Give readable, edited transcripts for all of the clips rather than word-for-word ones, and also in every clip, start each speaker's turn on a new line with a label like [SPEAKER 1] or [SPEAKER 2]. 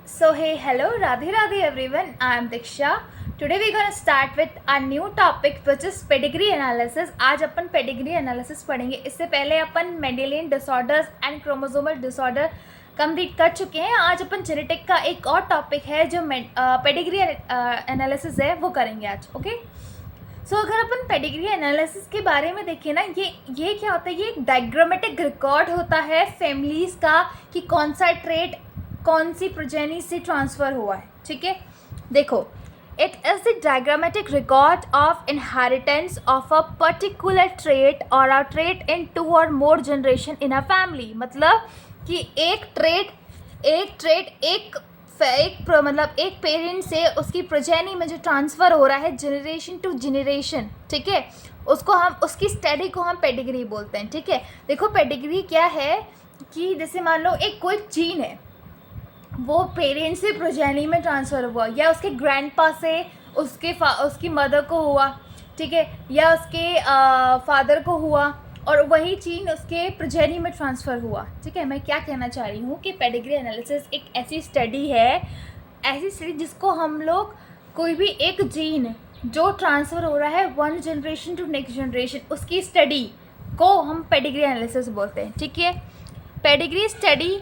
[SPEAKER 1] So hey, hello, Radhe Radhe everyone. I am Diksha. Today we're gonna start with a new topic which is pedigree analysis. आज अपन pedigree analysis पढ़ेंगे. इससे पहले अपन Mendelian disorders and chromosomal disorder complete कर चुके हैं. आज अपन genetic का एक और टॉपिक है जो पेडिग्री एनालिसिस है वो करेंगे आज. ओके सो अगर अपन पेडिग्री एनालिसिस के बारे में देखें ना, ये क्या होता है, ये एक डायग्रामेटिक रिकॉर्ड होता है फैमिलीज़ का कि कौन सा ट्रेट कौन सी प्रोजेनी से ट्रांसफ़र हुआ है. ठीक है, देखो, it is the diagrammatic record of inheritance of a particular trait और अ ट्रेट इन 2 और मोर जनरेशन इन अ फैमिली. मतलब कि एक पेरेंट से उसकी प्रोजेनी में जो ट्रांसफ़र हो रहा है जनरेशन टू जनरेशन, ठीक है, उसकी स्टडी को हम पेडिग्री बोलते हैं. ठीक है, देखो पेडिग्री क्या है कि जैसे मान लो एक कोई जीन है, वो पेरेंट से प्रोजेनी में ट्रांसफ़र हुआ या उसके ग्रैंडपा से उसकी मदर को हुआ, ठीक है, या उसके फादर को हुआ और वही जीन उसके प्रोजेनी में ट्रांसफ़र हुआ. ठीक है, मैं क्या कहना चाह रही हूँ कि पेडिग्री एनालिसिस एक ऐसी स्टडी है जिसको हम लोग कोई भी एक जीन जो ट्रांसफ़र हो रहा है one generation to next generation, उसकी स्टडी को हम पेडिग्री एनालिसिस बोलते हैं. ठीक है, pedigree study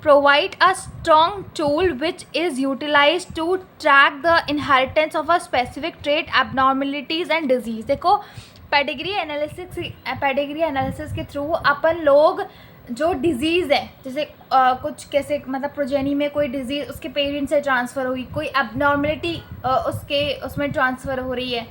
[SPEAKER 1] provide a strong tool which is utilized to track the inheritance of a specific trait, abnormalities and disease. देखो पेडिग्री एनालिसिस के थ्रू अपन लोग जो डिज़ीज़ है, जैसे कुछ कैसे मतलब प्रोजेनी में कोई डिज़ीज़ उसके पेरेंट्स से ट्रांसफ़र हुई, कोई एबनॉर्मलिटी उसमें ट्रांसफ़र हो रही है.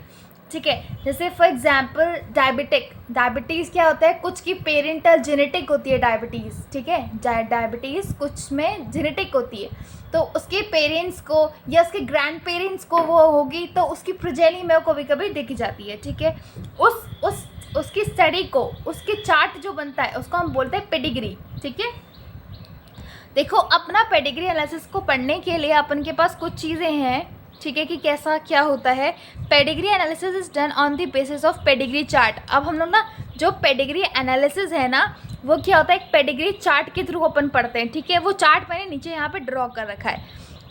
[SPEAKER 1] ठीक है, जैसे फॉर एग्जांपल डायबिटीज़ क्या होता है, कुछ की पेरेंटल जेनेटिक होती है डायबिटीज़. ठीक है, डायबिटीज़ कुछ में जेनेटिक होती है, तो उसके पेरेंट्स को या उसके ग्रैंड पेरेंट्स को वो होगी तो उसकी प्रोजेनी में कभी कभी दिख जाती है. ठीक है, उसकी स्टडी को, उसके चार्ट जो बनता है उसको हम बोलते हैं पेडिग्री. ठीक है, देखो अपना पेडिग्री एनालिसिस को पढ़ने के लिए अपन के पास कुछ चीज़ें हैं. ठीक है, कि कैसा क्या होता है. Pedigree analysis is done on the basis of pedigree chart. अब हम लोग ना जो पेडिग्री एनालिसिस है ना, वो क्या होता है, एक पेडिग्री चार्ट के थ्रू अपन पढ़ते हैं. ठीक है, वो चार्ट मैंने नीचे यहाँ पे ड्रॉ कर रखा है.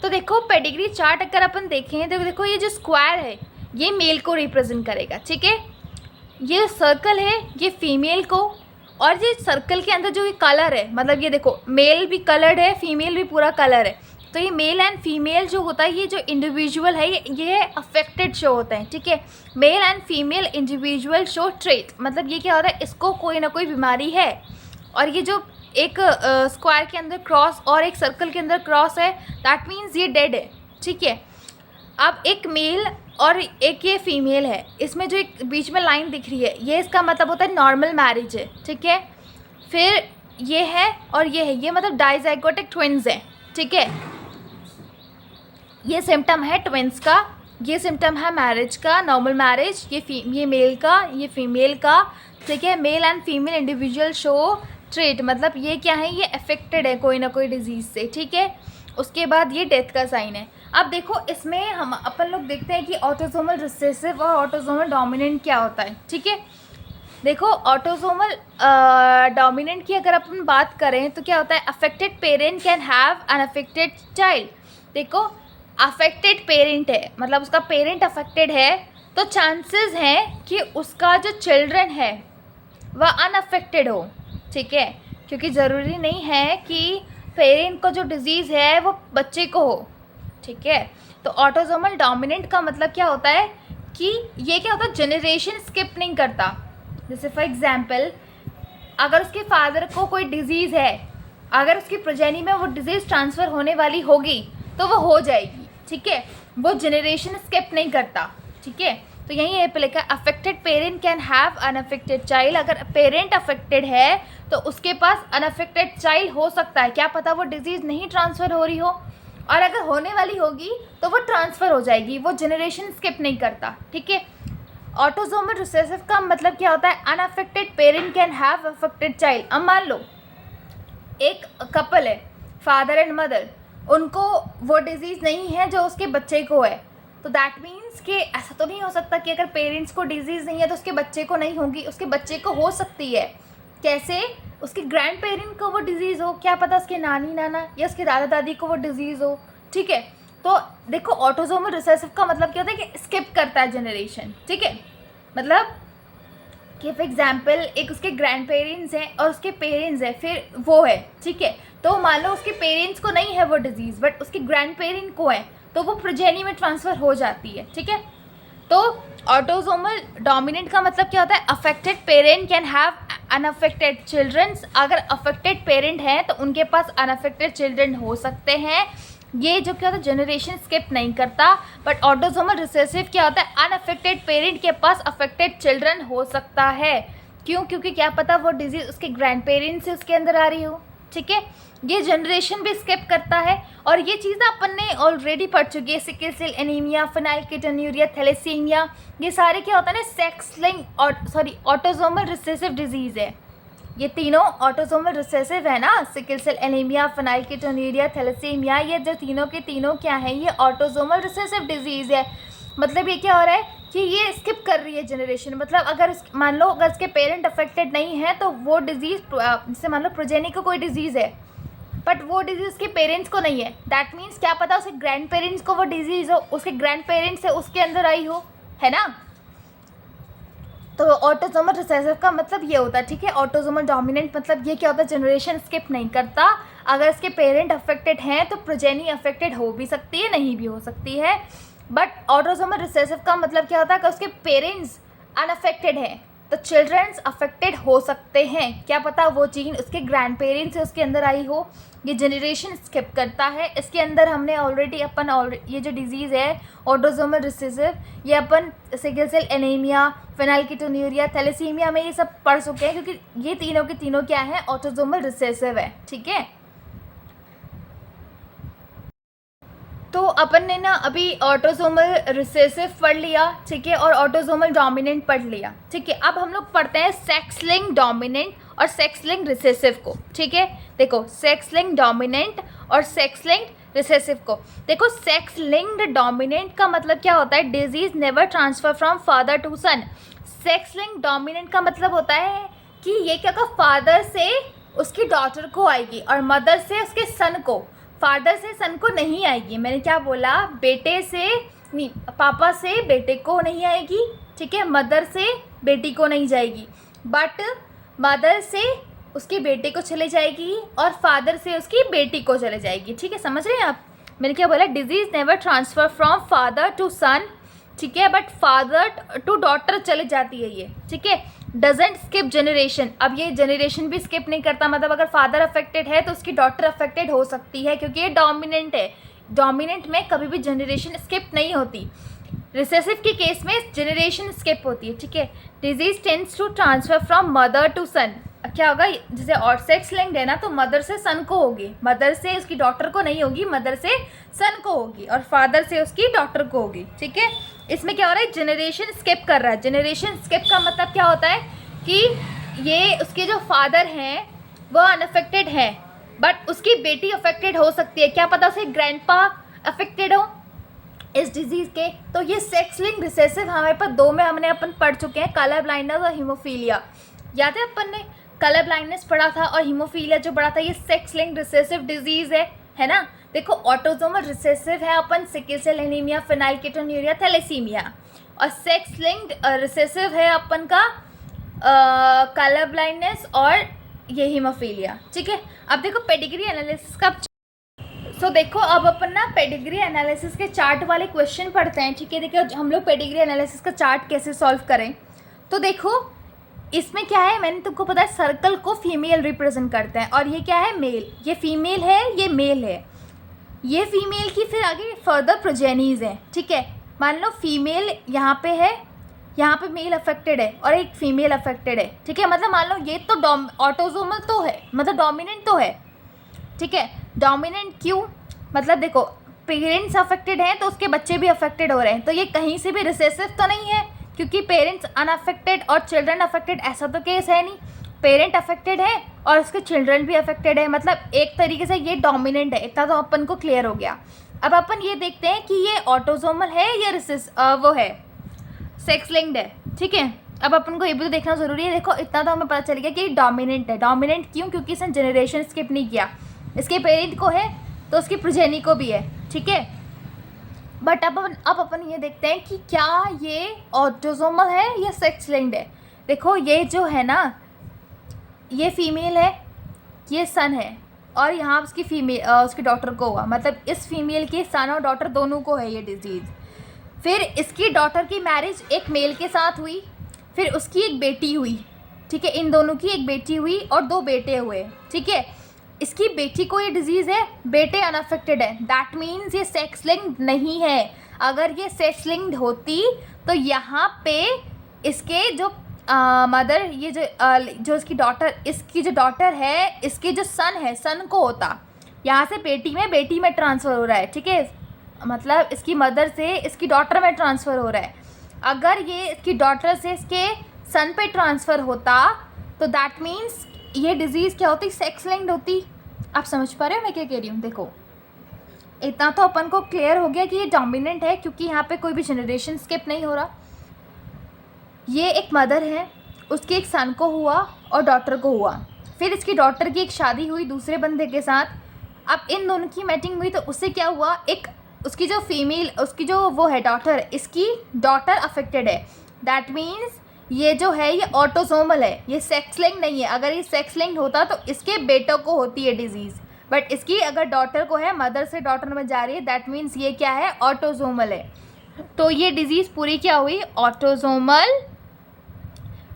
[SPEAKER 1] तो देखो पेडिग्री चार्ट अगर अपन देखें तो देखो ये जो स्क्वायर है ये मेल को रिप्रेजेंट करेगा. ठीक है, ये सर्कल है ये फीमेल को, और ये सर्कल के अंदर जो ये कलर है, मतलब ये देखो मेल भी कलर्ड है, फीमेल भी पूरा कलर है. तो ये मेल एंड फीमेल जो होता है, ये जो इंडिविजुअल है ये अफेक्टेड शो होता है. ठीक है, male and female individual show trait, मतलब ये क्या होता है, इसको कोई ना कोई बीमारी है. और ये जो एक स्क्वायर के अंदर क्रॉस और एक सर्कल के अंदर क्रॉस है, दैट मीन्स ये डेड है. ठीक है, अब एक मेल और एक ये फीमेल है, इसमें जो एक बीच में लाइन दिख रही है ये इसका मतलब होता है नॉर्मल मैरिज है. ठीक है, फिर ये है और ये है, ये मतलब डाइजाइगोटिक ट्विन्स है. ठीक है, ये सिम्टम है ट्विन्स का, ये सिम्टम है मैरिज का, नॉर्मल मैरिज, ये मेल का, ये फीमेल का. ठीक है, male and female individual show trait, मतलब ये क्या है, ये अफेक्टेड है कोई ना कोई डिजीज़ से. ठीक है, उसके बाद ये डेथ का साइन है. अब देखो इसमें हम अपन लोग देखते हैं कि ऑटोसोमल रिसेसिव और ऑटोसोमल डोमिनेंट क्या होता है. ठीक है, देखो ऑटोसोमल डोमिनेंट की अगर अपन बात करें तो क्या होता है, affected parent can have an affected child. देखो अफेक्टेड पेरेंट है, मतलब उसका पेरेंट अफेक्टेड है, तो चांसेस हैं कि उसका जो चिल्ड्रन है वह अनअफेक्टेड हो. ठीक है, क्योंकि ज़रूरी नहीं है कि पेरेंट को जो डिज़ीज़ है वो बच्चे को हो. ठीक है, तो ऑटोसोमल डोमिनेंट का मतलब क्या होता है कि ये क्या होता है, जनरेशन स्किप नहीं करता. जैसे फॉर एग्जांपल अगर उसके फादर को कोई डिज़ीज़ है, अगर उसकी प्रोजेनी में वो डिज़ीज़ ट्रांसफ़र होने वाली होगी तो वो हो जाएगी. ठीक है, वो जनरेशन स्किप नहीं करता. ठीक है, तो यही पे लिखा है affected parent can have unaffected child. अगर पेरेंट अफेक्टेड है तो उसके पास अनअफेक्टेड चाइल्ड हो सकता है, क्या पता वो डिज़ीज़ नहीं ट्रांसफ़र हो रही हो, और अगर होने वाली होगी तो वो ट्रांसफ़र हो जाएगी, वो जनरेशन स्किप नहीं करता. ठीक है, ऑटोसोमल रिसेसिव का मतलब क्या होता है, unaffected parent can have affected child. अब मान लो एक कपल है, फादर एंड मदर, उनको वो डिज़ीज़ नहीं है जो उसके बच्चे को है, तो दैट मीन्स कि ऐसा तो नहीं हो सकता कि अगर पेरेंट्स को डिज़ीज़ नहीं है तो उसके बच्चे को नहीं होगी. उसके बच्चे को हो सकती है. कैसे, उसके ग्रैंड पेरेंट को वो डिज़ीज़ हो, क्या पता उसके नानी नाना या उसके दादा दादी को वो डिज़ीज़ हो. ठीक है। तो देखो ऑटोसोमल रिसेसिव का मतलब क्या होता है कि स्किप करता है जनरेशन, ठीक है। मतलब कि फॉर एग्जाम्पल एक उसके ग्रैंड पेरेंट्स हैं और उसके पेरेंट्स हैं, फिर वो है, ठीक है। तो मान लो उसके पेरेंट्स को नहीं है वो डिजीज़, बट उसके ग्रैंड पेरेंट को है, तो वो प्रोजेनी में ट्रांसफ़र हो जाती है, ठीक है। तो ऑटोसोमल डोमिनेंट का मतलब क्या होता है, affected parent can have unaffected childrens. अगर अफेक्टेड पेरेंट हैं तो उनके पास अनअफेक्टेड चिल्ड्रन हो सकते हैं। ये जो क्या होता है जनरेशन स्किप नहीं करता। बट ऑटोसोमल रिसेसिव क्या होता है, अनअफेक्टेड पेरेंट के पास अफेक्टेड चिल्ड्रन हो सकता है। क्यों? क्योंकि क्या पता वो डिजीज़ उसके ग्रैंड पेरेंट्स से उसके अंदर आ रही हो, ठीक है। ये जनरेशन भी स्किप करता है। और ये चीज़ अपन ने ऑलरेडी पढ़ चुकी है, sickle cell anaemia, phenylketonuria, thalassaemia, ये सारे क्या होता है ना सेक्स लिंक और ऑटोसोमल रिसेसिव डिजीज़ है। ये तीनों ऑटोसोमल रिसेसिव है ना, sickle cell anaemia, phenylketonuria, thalassaemia, ये जो तीनों के तीनों क्या है, ये ऑटोसोमल रिसेसिव डिजीज़ है। मतलब ये क्या हो रहा है कि ये स्किप कर रही है जनरेशन। मतलब अगर मान लो अगर उसके पेरेंट अफेक्टेड नहीं है तो वो डिजीज़, जैसे मान लो प्रोजेनी को कोई डिजीज़ है बट वो डिजीज़ उसके पेरेंट्स को नहीं है, दैट मीन्स क्या पता उसके ग्रैंड पेरेंट्स को वो डिजीज़ हो, उसके ग्रैंड पेरेंट्स से उसके अंदर आई हो, है ना। तो ऑटोसोमल रिसेसिव का मतलब ये होता है, ठीक है। ऑटोसोमल डोमिनेंट मतलब ये क्या होता है, जनरेशन स्किप नहीं करता। अगर इसके पेरेंट अफेक्टेड हैं तो प्रोजेनी अफेक्टेड हो भी सकती है, नहीं भी हो सकती है। बट ऑटोसोमल रिसेसिव का मतलब क्या होता है कि उसके पेरेंट्स अनअफेक्टेड हैं तो चिल्ड्रंस अफेक्टेड हो सकते हैं। क्या पता वो जीन उसके ग्रैंड पेरेंट्स से उसके अंदर आई हो। ये जनरेशन स्किप करता है। इसके अंदर हमने ऑलरेडी ये जो डिजीज़ है ऑटोसोमल रिसेसिव, ये अपन sickle cell anaemia, phenylketonuria, thalassaemia में ये सब पढ़ चुके हैं, क्योंकि ये तीनों के तीनों क्या है, ऑटोसोमल रिसेसिव है, ठीक है। तो अपन ने ना अभी ऑटोसोमल रिसेसिव पढ़ लिया, ठीक है, और ऑटोसोमल डोमिनेंट पढ़ लिया, ठीक है। अब हम लोग पढ़ते हैं सेक्स लिंक डोमिनेंट और सेक्स लिंक रिसेसिव को, ठीक है। देखो सेक्स लिंक डोमिनेंट और सेक्स लिंक रिसेसिव को देखो। सेक्स लिंक्ड डोमिनेंट का मतलब क्या होता है, disease never transfer from father to son. Sex link dominant का मतलब होता है कि ये क्या फादर से उसकी डॉटर को आएगी और मदर से उसके सन को। फादर से सन को नहीं आएगी, मैंने क्या बोला, बेटे से नहीं, पापा से बेटे को नहीं आएगी, ठीक है। मदर से बेटी को नहीं जाएगी, बट मदर से उसके बेटे को चले जाएगी और फादर से उसकी बेटी को चले जाएगी, ठीक है। समझ रहे हैं आप, मैंने क्या बोला, disease never transfer from father to son, ठीक है, बट फादर टू डॉटर चले जाती है ये, ठीक है। डजेंट स्किप जनरेशन, अब ये जनरेशन भी स्किप नहीं करता। मतलब अगर फादर अफेक्टेड है तो उसकी डॉटर अफेक्टेड हो सकती है, क्योंकि ये डोमिनेंट है। डोमिनेंट में कभी भी जनरेशन स्किप नहीं होती। रिसेसिव के केस में जनरेशन स्किप होती है, ठीक है। Disease tends to transfer from mother to son. क्या होगा, जैसे और सेक्स लिंक्ड है ना, तो मदर से सन को होगी, मदर से उसकी डॉटर को नहीं होगी, मदर से सन को होगी, और फादर से उसकी डॉटर को होगी, ठीक है। इसमें क्या हो रहा है, जनरेशन स्किप कर रहा है। जनरेशन स्किप का मतलब क्या होता है कि ये उसके जो फादर हैं वो अनअफेक्टेड हैं, बट उसकी बेटी अफेक्टेड हो सकती है। क्या पता उसे ग्रैंडपा अफेक्टेड हो इस डिजीज़ के। तो ये सेक्स लिंक रिसेसिव हमारे पास दो में हमने अपन पढ़ चुके हैं, कलर ब्लाइंडनेस और हीमोफीलिया। याद है अपन ने कलर ब्लाइंडनेस पढ़ा था और हीमोफीलिया जो पढ़ा था, ये सेक्स लिंक रिसेसिव डिजीज़ है ना। देखो ऑटोसोमल रिसेसिव है अपन sickle cell anaemia, phenylketonuria, thalassaemia, और सेक्स लिंक्ड रिसेसिव है अपन का कलर ब्लाइंडनेस और ये हीमोफीलिया, ठीक है। अब देखो पेडिग्री एनालिसिस का देखो अब अपन ना पेडिग्री एनालिसिस के चार्ट वाले क्वेश्चन पढ़ते हैं, ठीक है। देखो हम लोग पेडिग्री एनालिसिस का चार्ट कैसे सॉल्व करें, तो देखो इसमें क्या है, मैंने तुमको पता है सर्कल को फीमेल रिप्रेजेंट करते हैं और ये क्या है, मेल। ये फीमेल है, ये मेल है। ये फीमेल की फिर आगे फर्दर प्रोजेनीज हैं, ठीक है। मान लो फीमेल यहाँ पे है, यहाँ पे मेल अफेक्टेड है और एक फीमेल अफेक्टेड है, ठीक है। मतलब मान लो ये तो ऑटोसोमल तो है, मतलब डोमिनेंट तो है, ठीक है। डोमिनेंट क्यों, मतलब देखो पेरेंट्स अफेक्टेड हैं तो उसके बच्चे भी अफेक्टेड हो रहे हैं, तो ये कहीं से भी रिसेसिव तो नहीं है, क्योंकि पेरेंट्स अनअफेक्टेड और चिल्ड्रन अफेक्टेड ऐसा तो केस है नहीं। पेरेंट अफेक्टेड है और उसके चिल्ड्रन भी अफेक्टेड है, मतलब एक तरीके से ये डोमिनेंट है। इतना तो अपन को क्लियर हो गया। अब अपन ये देखते हैं कि ये ऑटोसोमल है या वो है सेक्स लिंक्ड है, ठीक है। अब अपन को ये भी तो देखना ज़रूरी है। देखो इतना तो हमें पता चल गया कि ये डोमिनेंट है। डोमिनेंट क्यों, क्योंकि इसने जनरेशन स्किप नहीं किया। इसके पेरेंट को है तो उसकी प्रोजेनी को भी है, ठीक है। बट अब अपन ये देखते हैं कि क्या ये ऑटोसोमल है या सेक्स लिंक्ड है। देखो ये जो है ना, ये फीमेल है, ये सन है, और यहाँ उसकी उसकी डॉटर को हुआ, मतलब इस फीमेल के सन और डॉटर दोनों को है ये डिजीज़। फिर इसकी डॉटर की मैरिज एक मेल के साथ हुई, फिर उसकी एक बेटी हुई, ठीक है, इन दोनों की एक बेटी हुई और 2 बेटे हुए, ठीक है। इसकी बेटी को ये डिजीज़ है, बेटे अनअफेक्टेड है, दैट मीन्स ये सेक्स लिंक्ड नहीं है। अगर ये सेक्स लिंक्ड होती तो यहाँ पे इसके जो मदर, ये जो इसकी डॉटर, इसकी जो डॉटर है, इसकी जो सन है, सन को होता, यहाँ से बेटी में ट्रांसफ़र हो रहा है, ठीक है, मतलब इसकी मदर से इसकी डॉटर में ट्रांसफ़र हो रहा है। अगर ये इसकी डॉटर से इसके सन पे ट्रांसफ़र होता तो दैट मीन्स ये डिज़ीज़ क्या होती, सेक्स लिंक्ड होती। आप समझ पा रहे हो मैं क्या कह रही हूँ। देखो इतना तो अपन को क्लियर हो गया कि ये डोमिनेंट है, क्योंकि यहाँ पे कोई भी जनरेशन स्किप नहीं हो रहा। ये एक मदर है, उसके एक सन को हुआ और डॉटर को हुआ, फिर इसकी डॉटर की एक शादी हुई दूसरे बंदे के साथ। अब इन दोनों की मैचिंग हुई तो उससे क्या हुआ, एक उसकी जो फीमेल, उसकी जो वो है डॉटर, इसकी डॉटर अफेक्टेड है, दैट मीन्स ये जो है ये ऑटोसोमल है, ये सेक्स लिंक्ड नहीं है। अगर ये सेक्स लिंक्ड होता तो इसके बेटों को होती है डिजीज़, बट इसकी अगर डॉटर को है, मदर से डॉटर में जा रही है, दैट मीन्स ये क्या है, ऑटोसोमल है। तो ये डिजीज़ पूरी क्या हुई, ऑटोसोमल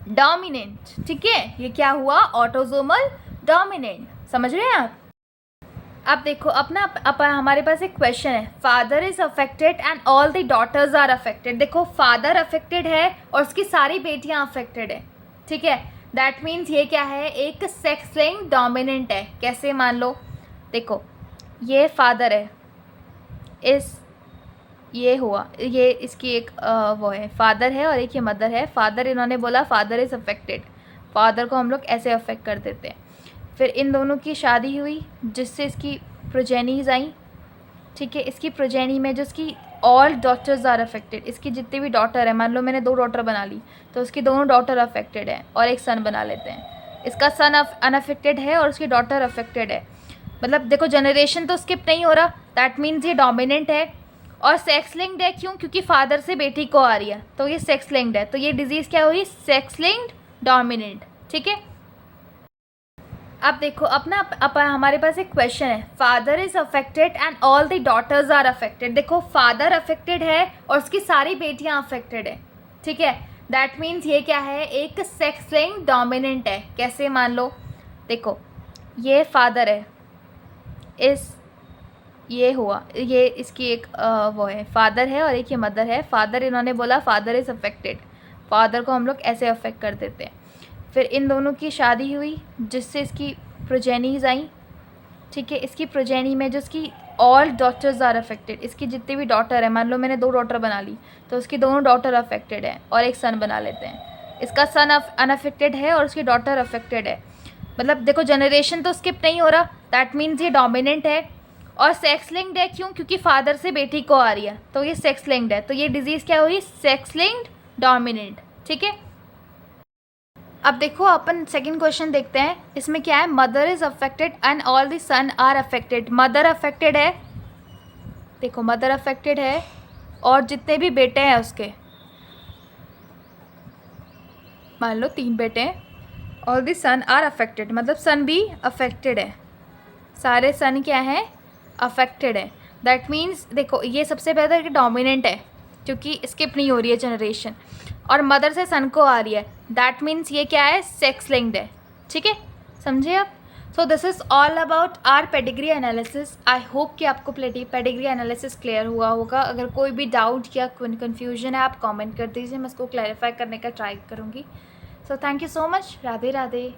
[SPEAKER 1] डोमिनेंट, ठीक है, ये क्या हुआ, ऑटोसोमल डोमिनेंट। समझ रहे हैं आप। अब देखो अपना हमारे पास एक क्वेश्चन है, father is affected and all the daughters are affected. देखो फादर अफेक्टेड है और उसकी सारी बेटियां अफेक्टेड है, ठीक है, दैट मीन्स ये क्या है, एक सेक्स लिंक्ड डोमिनेंट है। कैसे, मान लो देखो ये फादर है, ये हुआ, ये इसकी एक वो है, फादर है और एक ये मदर है। फादर, इन्होंने बोला फादर इज़ अफेक्टेड, फादर को हम लोग ऐसे अफेक्ट कर देते हैं। फिर इन दोनों की शादी हुई जिससे इसकी प्रोजेनीज आई, ठीक है, इसकी प्रोजेनी में जो इसकी ऑल डॉटर्स आर अफेक्टेड, इसकी जितनी भी डॉटर है, मान लो मैंने 2 डॉटर बना ली तो उसकी दोनों डॉटर अफेक्टेड है और एक सन बना लेते हैं। इसका सन अनअफेक्टेड है और उसकी डॉटर अफेक्टेड है, मतलब देखो जनरेशन तो स्किप नहीं हो रहा, दैट मीन्स ये डोमिनेंट है और सेक्स लिंक्ड है। क्यों, क्योंकि फादर से बेटी को आ रही है, तो ये सेक्स लिंक्ड है। तो ये डिजीज़ क्या हुई, सेक्स लिंक्ड डोमिनेंट, ठीक है। अब देखो हमारे पास एक क्वेश्चन है, father is affected and all the daughters are affected. देखो फादर अफेक्टेड है और उसकी सारी बेटियां अफेक्टेड है, ठीक है, दैट मीन्स ये क्या है, एक सेक्स लिंक्ड डोमिनेंट है। कैसे, मान लो देखो ये फादर है, ये हुआ, ये इसकी एक वो है, फादर है और एक ये मदर है। फादर, इन्होंने बोला फादर इज़ अफेक्टेड, फादर को हम लोग ऐसे अफेक्ट कर देते हैं। फिर इन दोनों की शादी हुई जिससे इसकी प्रोजेनीज आई, ठीक है, इसकी प्रोजेनी में जो इसकी ऑल डॉटर्स आर अफेक्टेड, इसकी जितनी भी डॉटर है, मान लो मैंने 2 डॉटर बना ली तो उसकी दोनों डॉटर अफेक्टेड है और एक सन बना लेते हैं। इसका सन अनअफेक्टेड है और उसकी डॉटर अफेक्टेड है, मतलब देखो जनरेशन तो स्किप नहीं हो रहा, दैट मीन्स ये डोमिनेंट है और सेक्स लिंक्ड है। क्यों, क्योंकि फादर से बेटी को आ रही है, तो ये सेक्स लिंक्ड है। तो ये डिजीज़ क्या हुई, सेक्स लिंक्ड डोमिनेंट, ठीक है। अब देखो अपन सेकंड क्वेश्चन देखते हैं, इसमें क्या है, mother is affected and all the son are affected. Mother affected है, देखो मदर अफेक्टेड है और जितने भी बेटे हैं उसके, मान लो 3 बेटे हैं, all the son are affected, मतलब सन भी अफेक्टेड है, सारे सन क्या है, अफेक्टेड है। दैट मीन्स देखो ये सबसे पहले डोमिनेंट है क्योंकि स्किप नहीं हो रही है जनरेशन, और मदर से सन को आ रही है, दैट मीन्स ये क्या है, सेक्स लिंक्ड है, ठीक है, समझे आप। So this is all about our pedigree analysis. I hope कि आपको पेडिग्री एनालिसिस क्लियर हुआ होगा। अगर कोई भी डाउट या कन्फ्यूजन है आप कमेंट कर दीजिए, मैं उसको क्लैरिफाई करने का ट्राई करूँगी। So thank you so much, Radhe Radhe.